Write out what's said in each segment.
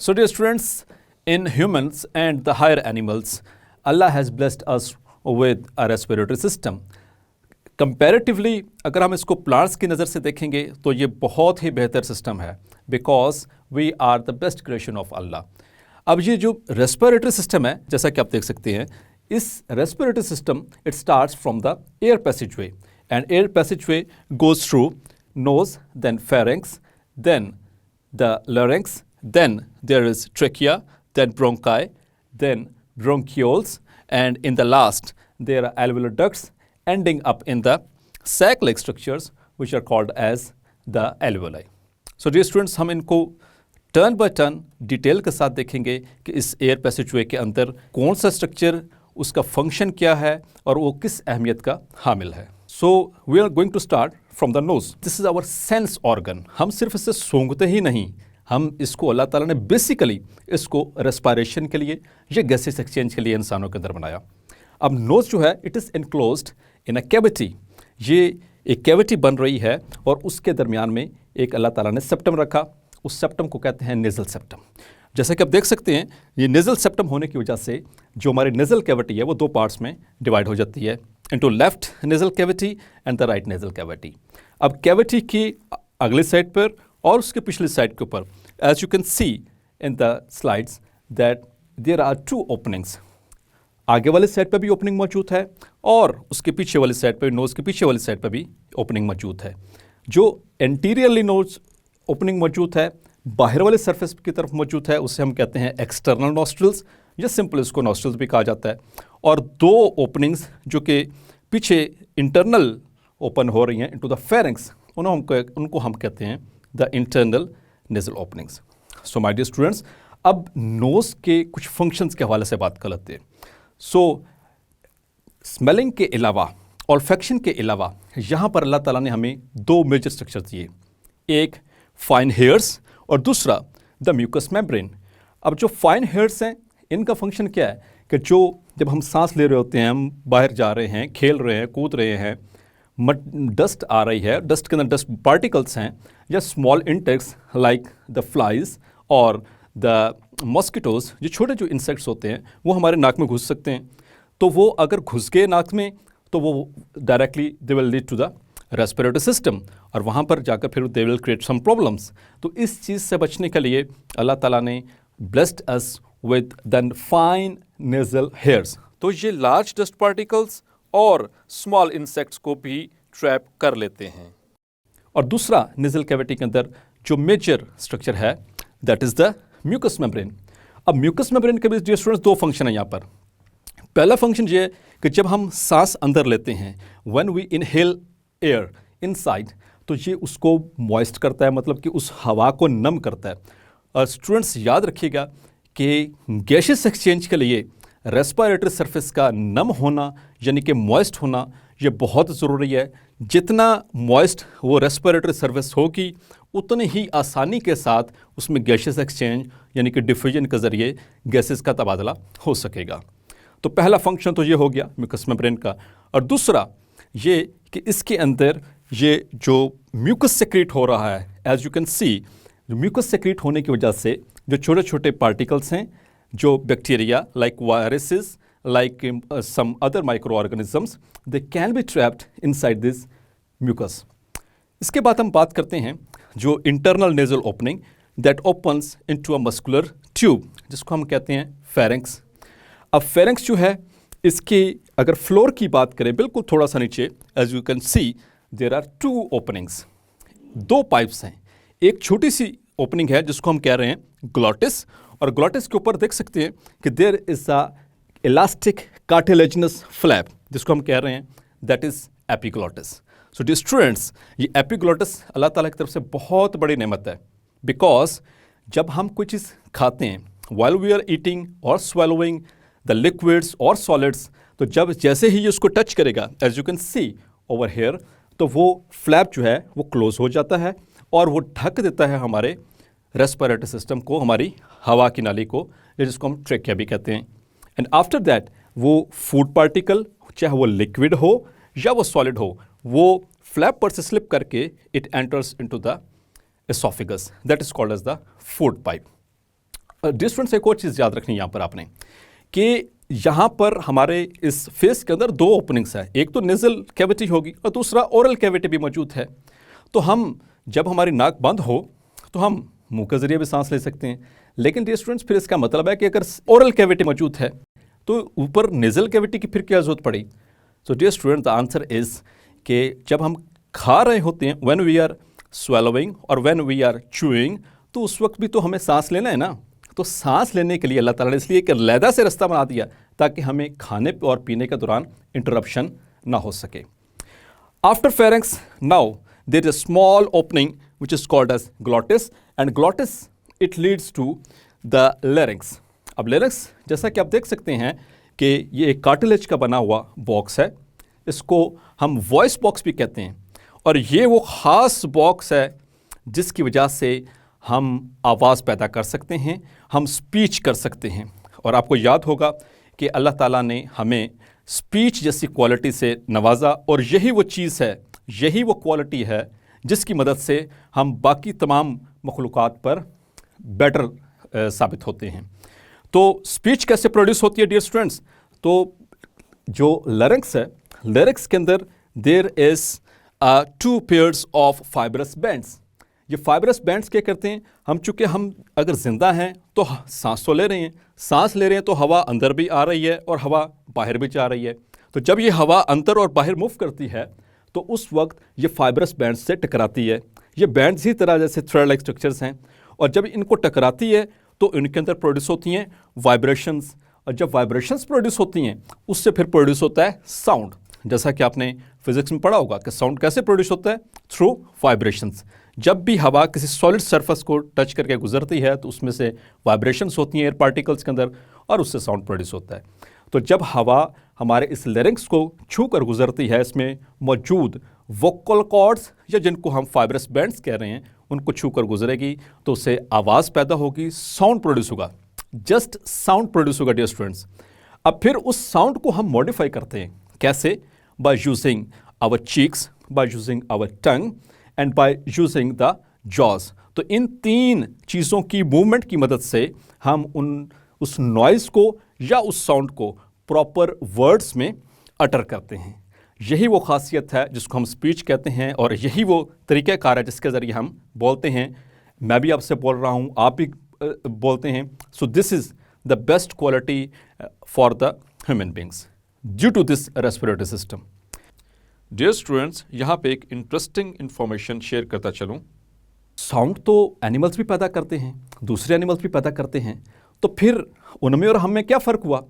So dear students, in humans and the higher animals, Allah has blessed us with a respiratory system. Comparatively अगर हम इसको plants की नज़र से देखेंगे तो ये बहुत ही बेहतर सिस्टम है because we are the best creation of Allah. अब ये जो रेस्पिरेटरी सिस्टम है, जैसा कि आप देख सकते हैं, इस respiratory system it starts from the air passageway and air passageway goes through nose, then pharynx, then the larynx, then there is trachea, then bronchi, then bronchioles, and in the last there are alveolar ducts ending up in the sac-like structures which are called as the alveoli. So dear students, हम इनको turn by turn detail के साथ देखेंगे कि इस air पैसेजवे के अंदर कौन सा स्ट्रक्चर, उसका फंक्शन क्या है और वो किस अहमियत का हामिल है. So we are going to start from the nose. This is our sense organ. हम सिर्फ इसे सूंघते ही नहीं, हम इसको अल्लाह ताला ने बेसिकली इसको रेस्पिरेशन के लिए या गैसेस एक्सचेंज के लिए इंसानों के अंदर बनाया. अब नोज़ जो है it is enclosed in a cavity. ये एक कैविटी बन रही है और उसके दरमियान में एक अल्लाह ताला ने सेप्टम रखा. उस सेप्टम को कहते हैं नेज़ल सेप्टम. जैसा कि आप देख सकते हैं, ये नेज़ल सेप्टम होने की वजह से जो हमारी नेज़ल कैविटी है वो दो पार्ट्स में डिवाइड हो जाती है, into left nasal cavity and the right nasal cavity. अब कैविटी की अगले साइड पर और उसके पिछली साइड के ऊपर as you can see in the slides that there are two openings. आगे वाले साइड पर भी ओपनिंग मौजूद है और उसके पीछे वाली साइड पर, नोज़ के पीछे वाली साइड पर भी ओपनिंग मौजूद है. जो एंटीरियरली नोज़ ओपनिंग मौजूद है, बाहर वाले सरफेस की तरफ मौजूद है, उसे हम कहते हैं एक्सटर्नल नॉस्ट्रल्स या सिंपल इसको नॉस्ट्रल्स भी कहा जाता है. और दो ओपनिंग्स जो कि पीछे इंटरनल ओपन हो रही हैं इनटू द फेरेंक्स, उनको हम कहते हैं the internal nasal openings. So my dear students, अब नोज़ के कुछ फंक्शंस के हवाले से बात कर लेते हैं. सो स्मेलिंग के अलावा, ऑल्फैक्शन के अलावा, यहाँ पर अल्लाह ताला ने हमें दो मेजर स्ट्रक्चर दिए, एक फाइन हेयर्स और दूसरा द म्यूकस मेम्ब्रेन. अब जो फाइन हेयर्स हैं इनका फंक्शन क्या है कि जो जब हम सांस ले रहे होते हैं, हम बाहर जा रहे हैं, खेल रहे हैं, कूद रहे हैं, डस्ट आ रही है, डस्ट के अंदर डस्ट पार्टिकल्स हैं या small insects like the flies और द मॉस्किटोज़, जो छोटे जो इंसेक्ट्स होते हैं वो हमारे नाक में घुस सकते हैं. तो वो अगर घुस गए नाक में तो वो directly they will lead to the respiratory system और वहाँ पर जाकर फिर they will create some problems. तो इस चीज़ से बचने के लिए अल्लाह ताला ने blessed us with the fine nasal hairs. तो ये लार्ज डस्ट पार्टिकल्स और स्मॉल इंसेक्ट्स को भी ट्रैप कर लेते हैं. और दूसरा नेज़ल कैविटी के अंदर जो मेजर स्ट्रक्चर है that is the mucus membrane. अब म्यूकस मेम्ब्रेन के भी डियर स्टूडेंट्स दो फंक्शन है यहाँ पर. पहला फंक्शन ये है कि जब हम सांस अंदर लेते हैं, when we inhale air inside, तो ये उसको मॉइस्ट करता है, मतलब कि उस हवा को नम करता है. और स्टूडेंट्स याद रखिएगा कि गैसेस एक्सचेंज के लिए रेस्पिरेटरी सरफेस का नम होना यानी कि मॉइस्ट होना ये बहुत ज़रूरी है. जितना मॉइस्ट वो रेस्पिरेटरी सरफेस होगी उतनी ही आसानी के साथ उसमें गैसेस एक्सचेंज यानी कि डिफ्यूजन के ज़रिए गैसेस का तबादला हो सकेगा. तो पहला फंक्शन तो ये हो गया म्यूकस मेम्ब्रेन का. और दूसरा ये कि इसके अंदर ये जो म्यूकस सेक्रेट हो रहा है, as you can see, mucus secrete होने की वजह से जो छोटे छोटे पार्टिकल्स हैं, जो bacteria like viruses, like some other microorganisms, they can be trapped inside this mucus. इसके बाद हम बात करते हैं जो internal nasal opening that opens into a muscular tube, जिसको हम कहते हैं pharynx. अब pharynx जो है, इसकी अगर फ्लोर की बात करें बिल्कुल थोड़ा सा नीचे, as you can see there are two openings. दो पाइप्स हैं. एक छोटी सी ओपनिंग है जिसको हम कह रहे हैं ग्लॉटिस, और ग्लॉटिस के ऊपर देख सकते हैं कि there is a elastic cartilaginous flap, जिसको हम कह रहे हैं that is epiglottis. So dear students, ये एपिग्लॉटिस अल्लाह ताला की तरफ से बहुत बड़ी नेमत है. बिकॉज जब हम कोई चीज़ खाते हैं, व्हाइल वी आर ईटिंग और swallowing द लिक्विड्स और सॉलिड्स, तो जब जैसे ही ये उसको टच करेगा, as you can see over here, तो वो फ्लैप जो है वो क्लोज हो जाता है और वो ढक देता है हमारे रेस्पिरेटरी सिस्टम को, हमारी हवा की नाली को, जिसको हम ट्रेकिया भी कहते हैं. एंड आफ्टर दैट वो फूड पार्टिकल, चाहे वो लिक्विड हो या वो सॉलिड हो, वो फ्लैप पर से स्लिप करके it enters into the oesophagus, that is called as the food pipe. Dear students, एक और चीज़ याद रखनी है यहाँ पर आपने कि यहाँ पर हमारे इस फेस के अंदर दो ओपनिंग्स है, एक तो नेजल कैविटी होगी और दूसरा ओरल कैविटी भी मौजूद है। तो हम जब हमारी नाक बंद हो तो हम मुंह के जरिए भी सांस ले सकते हैं, लेकिन डियर स्टूडेंट्स फिर इसका मतलब है कि अगर ओरल कैविटी मौजूद है तो ऊपर नेजल कैविटी की फिर क्या जरूरत पड़ी। So dear student, the answer is कि जब हम खा रहे होते हैं, व्हेन वी आर स्वेलोइंग और व्हेन वी आर च्यूइंग, तो उस वक्त भी तो हमें सांस लेना है ना। तो सांस लेने के लिए अल्लाह ताला ने इसलिए एक अलहदा से रास्ता बना दिया ताकि हमें खाने और पीने के दौरान इंटरप्शन ना हो सके। After pharynx now there is a small opening which is called as glottis, and glottis it leads to the larynx. अब larynx जैसा कि आप देख सकते हैं कि ये एक कार्टिलेज का बना हुआ बॉक्स है, इसको हम वॉइस बॉक्स भी कहते हैं, और ये वो ख़ास बॉक्स है जिसकी वजह से हम आवाज़ पैदा कर सकते हैं, हम स्पीच कर सकते हैं। और आपको याद होगा कि अल्लाह ताला ने हमें स्पीच जैसी क्वालिटी से नवाजा, और यही वो चीज़ है, यही वो क्वालिटी है जिसकी मदद से हम बाकी तमाम मखलूक़ात पर बेटर साबित होते हैं। तो स्पीच कैसे प्रोड्यूस होती है डियर स्टूडेंट्स? तो जो लैरिंक्स है, लैरिंक्स के अंदर there is 2 pairs of fibrous bands. ये फाइब्रस बैंड्स क्या करते हैं, हम चूँकि हम अगर ज़िंदा हैं तो सांस तो ले रहे हैं, सांस ले रहे हैं तो हवा अंदर भी आ रही है और हवा बाहर भी जा रही है। तो जब ये हवा अंदर और बाहर मूव करती है तो उस वक्त ये फाइब्रस बैंड्स से टकराती है। ये बैंड्स ही तरह जैसे थ्रेड लाइक स्ट्रक्चर्स हैं, और जब इनको टकराती है तो इनके अंदर प्रोड्यूस होती हैं वाइब्रेशंस, और जब वाइब्रेशंस प्रोड्यूस होती हैं उससे फिर प्रोड्यूस होता है साउंड। जैसा कि आपने फिजिक्स में पढ़ा होगा कि साउंड कैसे प्रोड्यूस होता है, थ्रू वाइब्रेशंस। जब भी हवा किसी सॉलिड सरफेस को टच करके गुजरती है तो उसमें से वाइब्रेशंस होती हैं एयर पार्टिकल्स के अंदर, और उससे साउंड प्रोड्यूस होता है। तो जब हवा हमारे इस लैरिंक्स को छू कर गुजरती है, इसमें मौजूद वोकल कॉर्ड्स या जिनको हम फाइब्रस बैंड्स कह रहे हैं, उनको छू कर गुजरेगी तो उससे आवाज़ पैदा होगी, साउंड प्रोड्यूस होगा, जस्ट साउंड प्रोड्यूस होगा डियर स्टूडेंट्स। अब फिर उस साउंड को हम मॉडिफाई करते हैं, कैसे? By using our cheeks, by using our tongue and by using the jaws. तो इन 3 चीज़ों की मूवमेंट की मदद से हम उस नॉइज़ को या उस साउंड को प्रॉपर वर्ड्स में अटर करते हैं। यही वो खासियत है जिसको हम स्पीच कहते हैं, और यही वो तरीक़ाकार है जिसके ज़रिए हम बोलते हैं। मैं भी आपसे बोल रहा हूँ, आप भी बोलते हैं। So this is the best quality for the human beings due to this respiratory system. Dear students, यहाँ पे एक इंटरेस्टिंग इन्फॉर्मेशन शेयर करता चलूँ। साउंड तो एनिमल्स भी पैदा करते हैं, दूसरे एनिमल्स भी पैदा करते हैं, तो फिर उनमें और हम में क्या फ़र्क हुआ?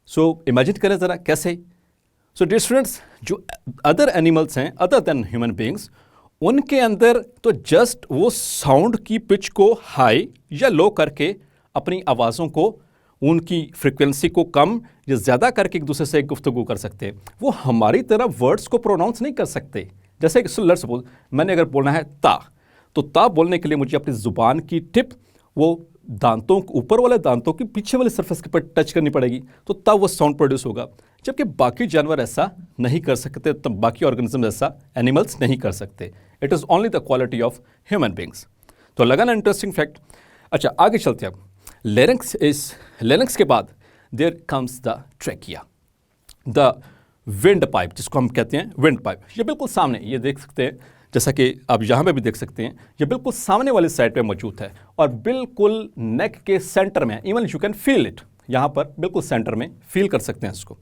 सो इमेजिन करें ज़रा कैसे। सो डियर स्टूडेंट्स, जो अदर एनिमल्स हैं अदर देन ह्यूमन बींग्स, उनके अंदर तो जस्ट वो साउंड की पिच को हाई या लो करके अपनी आवाज़ों को, उनकी फ्रिक्वेंसी को कम या ज़्यादा करके एक दूसरे से गुफ्तगू कर सकते हैं। वो हमारी तरह वर्ड्स को प्रोनाउंस नहीं कर सकते। जैसे कि लेट्स सपोज मैंने अगर बोलना है ता, तो ता बोलने के लिए मुझे अपनी ज़ुबान की टिप वो दांतों, ऊपर वाले दांतों की पीछे वाले सरफेस के पर टच करनी पड़ेगी, तो तब वो साउंड प्रोड्यूस होगा। जबकि बाकी जानवर ऐसा नहीं कर सकते, तब बाकी ऑर्गेनिज्म ऐसा एनिमल्स नहीं कर सकते। It is only the quality of human beings. तो लगा ना इंटरेस्टिंग फैक्ट। अच्छा, आगे चलते हैं। लैरिंक्स के बाद there comes the trachea, the wind pipe, जिसको हम कहते हैं विंड पाइप। ये बिल्कुल सामने, ये देख सकते हैं, जैसा कि आप यहाँ पे भी देख सकते हैं, ये बिल्कुल सामने वाली साइड पे मौजूद है और बिल्कुल नेक के सेंटर में, even you can feel it, यहाँ पर बिल्कुल सेंटर में फील कर सकते हैं इसको।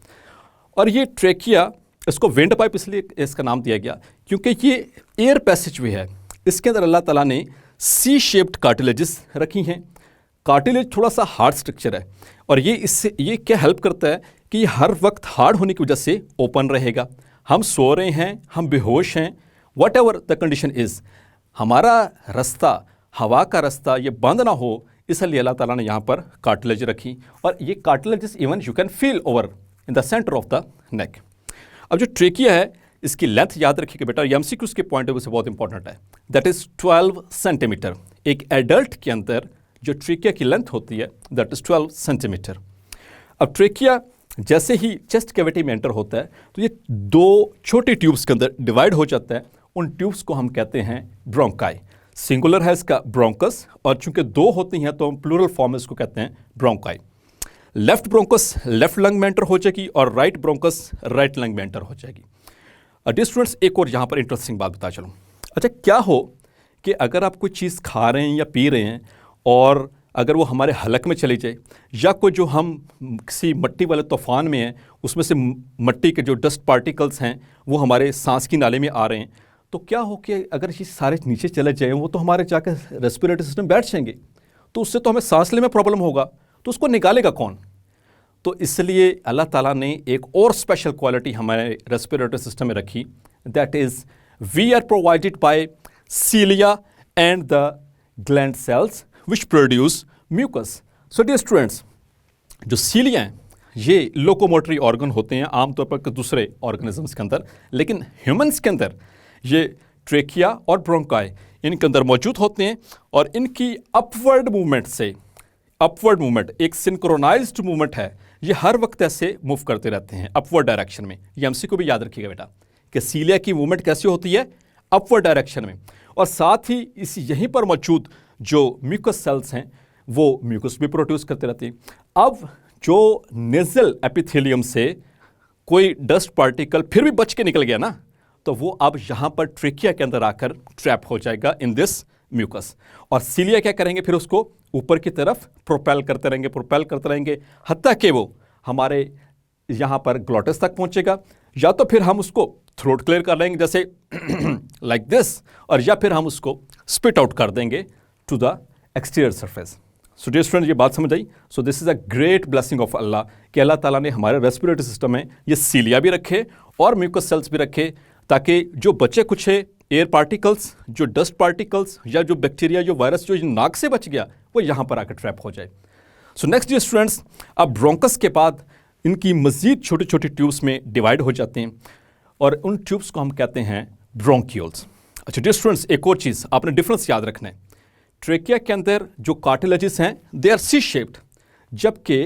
और ये ट्रेकिया, इसको विंड पाइप इसलिए इसका नाम दिया गया क्योंकि ये एयर पैसेज वे है। इसके अंदर अल्लाह ताला ने सी शेप्ड कार्टिलेजेस रखी हैं। कार्टिलेज थोड़ा सा हार्ड स्ट्रक्चर है, और ये क्या हेल्प करता है कि हर वक्त हार्ड होने की वजह से ओपन रहेगा। हम सो रहे हैं, हम बेहोश हैं, what ever the condition is, हमारा रास्ता, हवा का रास्ता ये बंद ना हो, इसलिए अल्लाह ताला ने यहाँ पर कार्टिलेज रखी। और ये cartilage even you can feel over in the centre of the neck. अब जो ट्रेकिया है, इसकी लेंथ याद रखिएगा बेटा, एमसीक्यूज़ के पॉइंट ऑफ व्यू से बहुत इंपॉर्टेंट है। That is 12 centimetre. एक एडल्ट के अंदर जो ट्रेकिया की लेंथ होती है दैट इज़ 12 सेंटीमीटर। अब ट्रेकिया जैसे ही चेस्ट कैविटी में एंटर होता है तो ये 2 छोटे ट्यूब्स के अंदर डिवाइड हो जाता है। उन ट्यूब्स को हम कहते हैं ब्रोंकाई। सिंगुलर है इसका ब्रोंकस, और चूंकि दो होती हैं तो हम प्लूरल फॉर्म में इसको कहते हैं bronchi. Left bronchus left lung में एंटर हो जाएगी और राइट ब्रोंकस राइट लंग में एंटर हो जाएगी। डियर स्टूडेंट्स, एक और यहाँ पर इंटरेस्टिंग बात बता चलूँ। अच्छा, क्या हो कि अगर आप कोई चीज़ खा रहे हैं या पी रहे हैं और अगर वो हमारे हलक में चली जाए, या कोई जो हम किसी मिट्टी वाले तूफान में हैं उसमें से मिट्टी के जो डस्ट पार्टिकल्स हैं वो हमारे सांस की नाले में आ रहे हैं, तो क्या हो कि अगर ये सारे नीचे चले जाएँ वो तो हमारे जाकर रेस्पिरेटरी सिस्टम बैठ जाएंगे, तो उससे तो हमें सांस लेने में प्रॉब्लम होगा, तो उसको निकालेगा कौन? तो इसलिए अल्लाह ताला ने एक और स्पेशल क्वालिटी हमारे रेस्पिरेटरी सिस्टम में रखी, that is we are provided by cilia and the gland cells which produce mucus. So dear students, जो सीलिया हैं ये लोकोमोटरी ऑर्गन होते हैं आमतौर पर दूसरे ऑर्गेनिजम्स के अंदर, लेकिन ह्यूमंस के अंदर ये ट्रेकिया और ब्रोंकाई इनके अंदर मौजूद होते हैं, और इनकी अपवर्ड मूवमेंट से, अपवर्ड मूवमेंट एक सिंक्रोनाइज्ड मूवमेंट है, ये हर वक्त ऐसे मूव करते रहते हैं अपवर्ड डायरेक्शन में। ये एमसी को भी याद रखिएगा बेटा कि सीलिया की मूवमेंट कैसी होती है, अपवर्ड डायरेक्शन में, और साथ ही इस यहीं पर मौजूद जो म्यूकस सेल्स हैं वो म्यूकस भी प्रोड्यूस करते रहते हैं। अब जो नेजल एपिथेलियम से कोई डस्ट पार्टिकल फिर भी बच के निकल गया ना, तो वो अब यहाँ पर ट्रेकिया के अंदर आकर ट्रैप हो जाएगा इन दिस म्यूकस, और सीलिया क्या करेंगे, फिर उसको ऊपर की तरफ प्रोपेल करते रहेंगे हत्ता कि वो हमारे यहाँ पर ग्लॉटिस तक पहुँचेगा, या तो फिर हम उसको थ्रोट क्लियर कर लेंगे जैसे लाइक दिस, और या फिर हम उसको स्पिट आउट कर देंगे to the exterior surface. So dear student, ये बात समझ आई। So this is a great blessing of Allah कि अल्लाह ताला ने हमारे रेस्पिरेटरी सिस्टम में ये सीलिया भी रखे और म्यूकस सेल्स भी रखे, ताकि जो बचे कुछ एयर पार्टिकल्स, जो डस्ट पार्टिकल्स या जो बैक्टीरिया, जो वायरस जो नाक से बच गया, वो यहाँ पर आकर ट्रैप हो जाए। सो नेक्स्ट डियर स्टूडेंट्स, अब ब्रोंकस के बाद इनकी मज़ीद छोटी छोटी ट्यूब्स में डिवाइड हो जाते हैं, और उन ट्यूब्स को हम कहते हैं ब्रोंक्यूल्स। अच्छा डियर स्टूडेंट्स, एक और चीज़ आपने डिफरेंस याद रखना है, ट्रेकिया के अंदर जो कार्टिलेजेस हैं दे आर सी शेप्ड, जबकि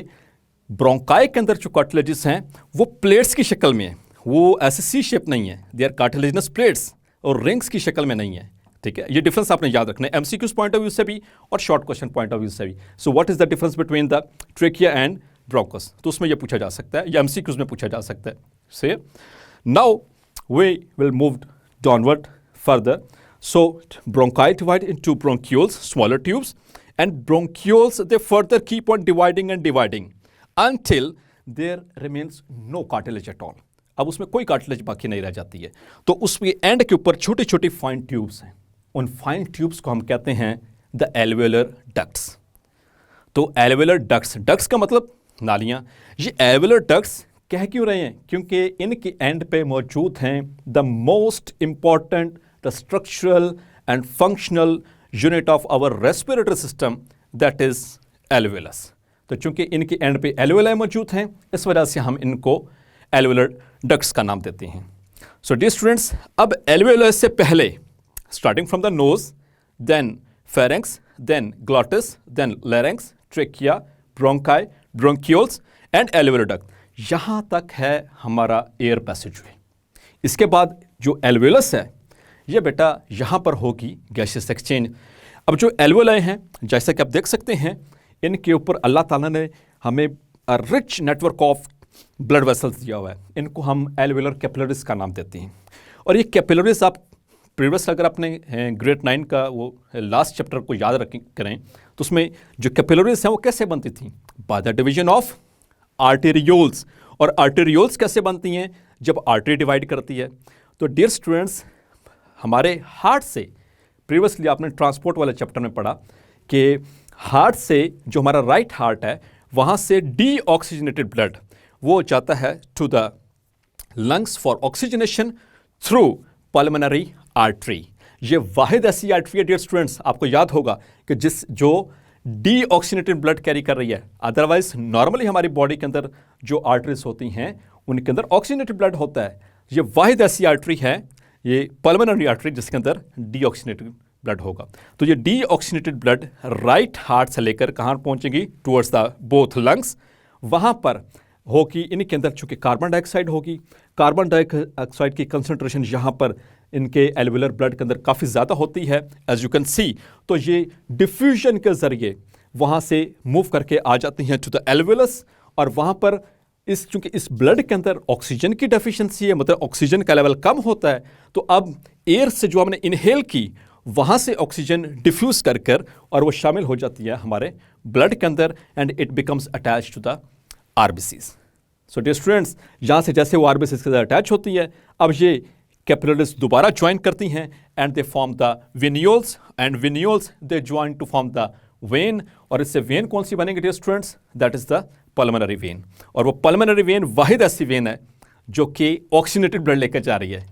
ब्रोंकाई के अंदर जो कार्टिलेजेस हैं वो प्लेट्स की शक्ल में है, वो ऐसे सी शेप नहीं है, दे आर कार्टिलेजिनस प्लेट्स और रिंग्स की शक्ल में नहीं है। ठीक है, ये डिफरेंस आपने याद रखना है एमसीक्यूज पॉइंट ऑफ व्यू से भी और short question point of view से भी। So what is the difference between the trachea and bronchus, तो उसमें ये पूछा जा सकता है या एमसीक्यूज में पूछा जा सकता है। So now we will move downward further. So bronchi divide into bronchioles, smaller tubes, and bronchioles they further keep on dividing and dividing until there remains no cartilage at all. अब उसमें कोई cartilage बाकी नहीं रह जाती है, तो उसके एंड के ऊपर छोटी छोटी फाइन ट्यूब्स हैं, उन फाइन ट्यूब्स को हम कहते हैं द एल्वेलर डक्ट्स। तो एल्वेलर डक्ट्स, डक्ट्स का मतलब नालियाँ, ये एल्वेलर डक्ट्स कह क्यों रहे हैं, क्योंकि इनके एंड पे मौजूद हैं the most important the structural and functional unit of our respiratory system, that is alveolus। तो चूंकि इनके एंड पे alveoli मौजूद हैं, इस वजह से हम इनको alveolar ducts का नाम देते हैं। So dear students, अब alveolus से पहले starting from the nose, then pharynx, then glottis, then larynx, trachea, bronchi, bronchioles and alveolar duct, यहाँ तक है हमारा एयर पैसेजवे। इसके बाद जो alveolus है ये बेटा यहाँ पर होगी गैसियस एक्सचेंज। अब जो एल्वेलाई हैं जैसा कि आप देख सकते हैं, इनके ऊपर अल्लाह ताला ने हमें rich network of blood vessels दिया हुआ है, इनको हम एल्वेलर कैपिलरीज का नाम देते हैं। और ये कैपिलरीज आप प्रीवियस अगर आपने ग्रेड 9 का वो लास्ट चैप्टर को याद करें तो उसमें जो कैपिलरीज हैं वो कैसे बनती थी, by the division of arterioles. और आर्टेरियोल्स कैसे बनती हैं, जब आर्टरी डिवाइड करती है। तो डियर स्टूडेंट्स, हमारे हार्ट से प्रीवियसली आपने ट्रांसपोर्ट वाले चैप्टर में पढ़ा कि हार्ट से जो हमारा राइट हार्ट है वहाँ से डीऑक्सीजनेटेड ब्लड वो जाता है to the lungs for oxygenation through pulmonary artery. ये वाहिद ऐसी आर्टरी है डियर स्टूडेंट्स, आपको याद होगा कि जो डीऑक्सीजनेटेड ब्लड कैरी कर रही है। अदरवाइज नॉर्मली हमारी बॉडी के अंदर जो आर्टरीज होती हैं उनके अंदर ऑक्सीजनेटेड ब्लड होता है। ये वाहिद ऐसी आर्टरी है, ये पल्मोनरी आर्टरी, जिसके अंदर डीऑक्सीजनेटेड ब्लड होगा। तो ये डीऑक्सीजनेटेड ब्लड राइट हार्ट से लेकर कहाँ पहुँचेगी, टुवर्ड्स द बोथ लंग्स। वहाँ पर होगी, इनके अंदर चूँकि कार्बन डाइऑक्साइड होगी, कार्बन डाइऑक्साइड की कंसंट्रेशन यहाँ पर इनके एल्वुलर ब्लड के अंदर काफ़ी ज़्यादा होती है एज यू कैन सी। तो ये डिफ्यूजन के ज़रिए वहाँ से मूव करके आ जाती हैं टू द एल्वुलस, और वहाँ पर चूंकि इस ब्लड के अंदर ऑक्सीजन की डेफिशिएंसी है, मतलब ऑक्सीजन का लेवल कम होता है, तो अब एयर से जो हमने इनहेल की वहाँ से ऑक्सीजन डिफ्यूज़ कर और वो शामिल हो जाती है हमारे ब्लड के अंदर, and it becomes attach to the RBCs. So dear students, यहाँ से जैसे वो आरबीसीज के साथ अटैच होती है, अब ये कैपिलरीज दोबारा ज्वाइन करती हैं and they form the venules, and venules they join to form the vein, और इससे वेन कौन सी बनेगी dear students? That is the pulmonary vein. और वो पल्मोनरी वेन वाहिद ऐसी वेन है जो कि ऑक्सीजनेटेड ब्लड लेकर जा रही है।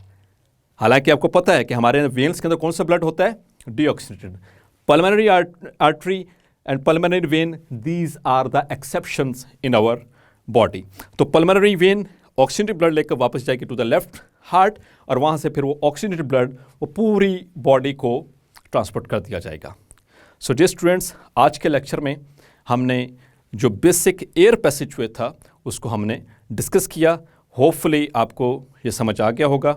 हालांकि आपको पता है कि हमारे वेन्स के अंदर कौन सा ब्लड होता है? Deoxygenated. Pulmonary artery and pulmonary vein, these are the exceptions in our body. तो पल्मोनरी वेन ऑक्सीजनेटेड ब्लड लेकर वापस जाएगी टू द लेफ्ट हार्ट, और वहाँ से फिर वो ऑक्सीजनेटेड ब्लड वो पूरी बॉडी को ट्रांसपोर्ट कर दिया जाएगा। सो डियर स्टूडेंट्स, आज के लेक्चर में हमने जो बेसिक एयर पैसेजवे था उसको हमने डिस्कस किया। होपफुली आपको ये समझ आ गया होगा।